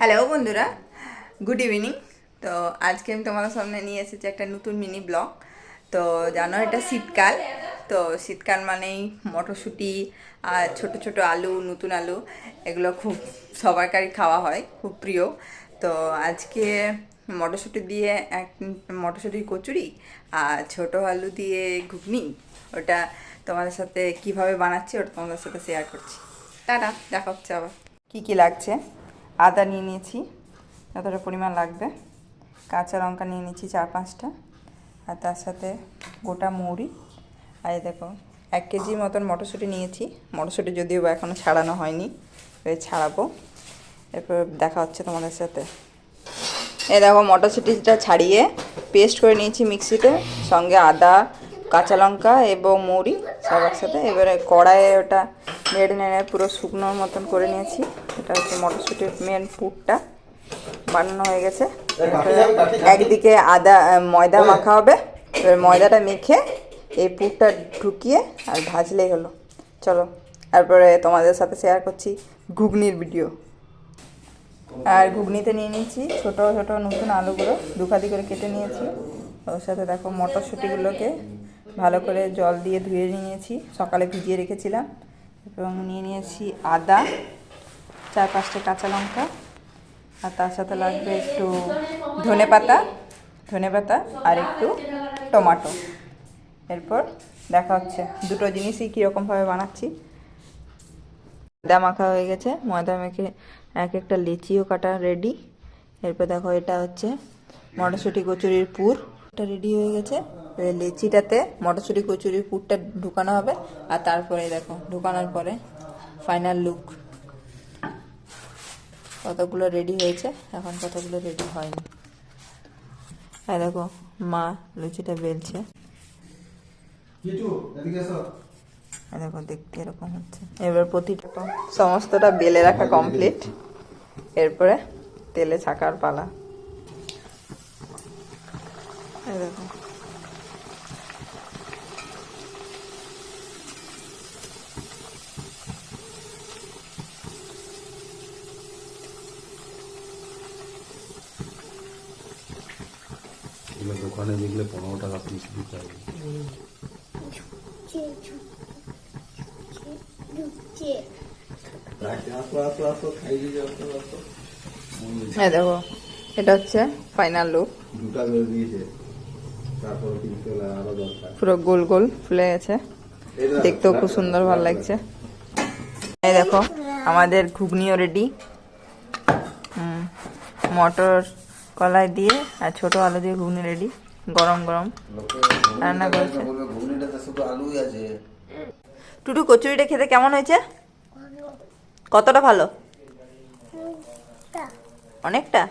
Hello বন্ধুরা, good evening. তো আজকে আমি তোমাদের সামনে নিয়ে এসেছি একটা নতুন মিনি ব্লগ। তো জানো এটা শীতকাল, তো শীতকাল মানেই মটরশুঁটি আর ছোট ছোট আলু, নতুন আলু, এগুলো খুব সবারই খাওয়া হয়, খুব প্রিয়। তো আজকে মটরশুঁটি দিয়ে মটরশুঁটির কচুরি আর ছোট আলু দিয়ে ঘুগনি, ওটা তোমাদের সাথে কিভাবে বানাচ্ছি ওটা তোমাদের সাথে শেয়ার করছি। টাটা, দেখা হচ্ছে আবার। কী কী লাগছে: আদা নিয়ে নিয়েছি যতটা পরিমাণ লাগবে, কাঁচা লঙ্কা নিয়ে নিয়েছি 4-5টা, আর তার সাথে গোটা মৌরি। আর এই দেখো 1 কেজি মতন মটরশুঁটি নিয়েছি। মটরশুঁটি যদিও বা এখনও ছাড়ানো হয়নি, ছাড়াবো, এরপর দেখা হচ্ছে তোমাদের সাথে। এই দেখো মটরশুঁটিটা ছাড়িয়ে পেস্ট করে নিয়েছি মিক্সিতে, সঙ্গে আদা, কাঁচা লঙ্কা এবং মৌরি সব একসাথে। এবারে কড়াইয়ে ওটা নেড়ে নেড়ে পুরো শুকনোর মতন করে নিয়েছি। এটা হচ্ছে মটরশুঁটির মেন পুরটা বানানো হয়ে গেছে। একদিকে ময়দা মাখা হবে, এবার ময়দাটা মেখে এই পুরটা ঢুকিয়ে আর ভাজলেই হলো। চলো, তারপরে তোমাদের সাথে শেয়ার করছি ঘুগনির ভিডিও। আর ঘুগনিতে নিয়ে নিয়েছি ছোটো ছোটো নতুন আলুগুলো 2 ফালি করে কেটে নিয়েছি। ওর সাথে দেখো মটরশুঁটিগুলোকে ভালো করে জল দিয়ে ধুয়ে নিয়েছি, সকালে ভিজিয়ে রেখেছিলাম। এবং নিয়ে নিয়েছি আদা, 4-5টা কাঁচা লঙ্কা, আর তার সাথে লাগবে একটু ধনেপাতা আর একটু টমেটো। এরপর দেখা হচ্ছে দুটো জিনিসই কীরকমভাবে বানাচ্ছি। ময়দা মাখা হয়ে গেছে, ময়দা মেখে এক একটা লেচিও কাটা রেডি। এরপর দেখো এটা হচ্ছে মটরশুঁটি কচুরির পুর, এটা রেডি হয়ে গেছে। লেচিটাতে মটরশুঁটি কচুরির পুরটা ঢুকানো হবে, আর তারপরে দেখো ঢুকানোর পরে ফাইনাল লুক। কতগুলো রেডি হয়েছে, এখন কতগুলো রেডি হয়নি। আর দেখো মা লুচিটা বেলছে, দেখো দেখতে এরকম হচ্ছে। এবার প্রতিটা সমস্তটা বেলে রাখা কমপ্লিট, এরপরে তেলে ছাকার পালা। দেখো দোকানে দেখলে 15 টাকা পিস দিতে হবে। দেখো এটা হচ্ছে ফাইনাল লুক, পুরো গোল গোল ফুলে গেছে, দেখতেও খুব সুন্দর ভালো লাগছে। এই দেখো আমাদের ঘুগনিও রেডি, মটর কলাই দিয়ে আর ছোট আলু দিয়ে ঘুগনি রেডি, গরম গরম রান্না করেছে। টুটু কচুরিটা খেতে কেমন হয়েছে? কতটা ভালো? অনেকটা।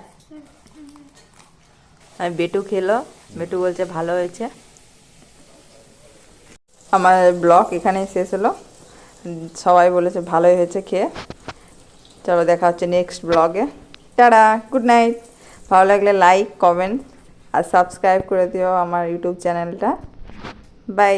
আর বেটু খেলো, বেটু বলছে ভালো হয়েছে। আমার ব্লগ এখানেই শেষ হলো, সবাই বলেছে ভালোই হয়েছে খেয়ে। চলো দেখা হচ্ছে নেক্সট ব্লগে। Tata, good night. ভালো লাগলে লাইক, কমেন্ট আর সাবস্ক্রাইব করে দিও আমার ইউটিউব চ্যানেলটা। বাই।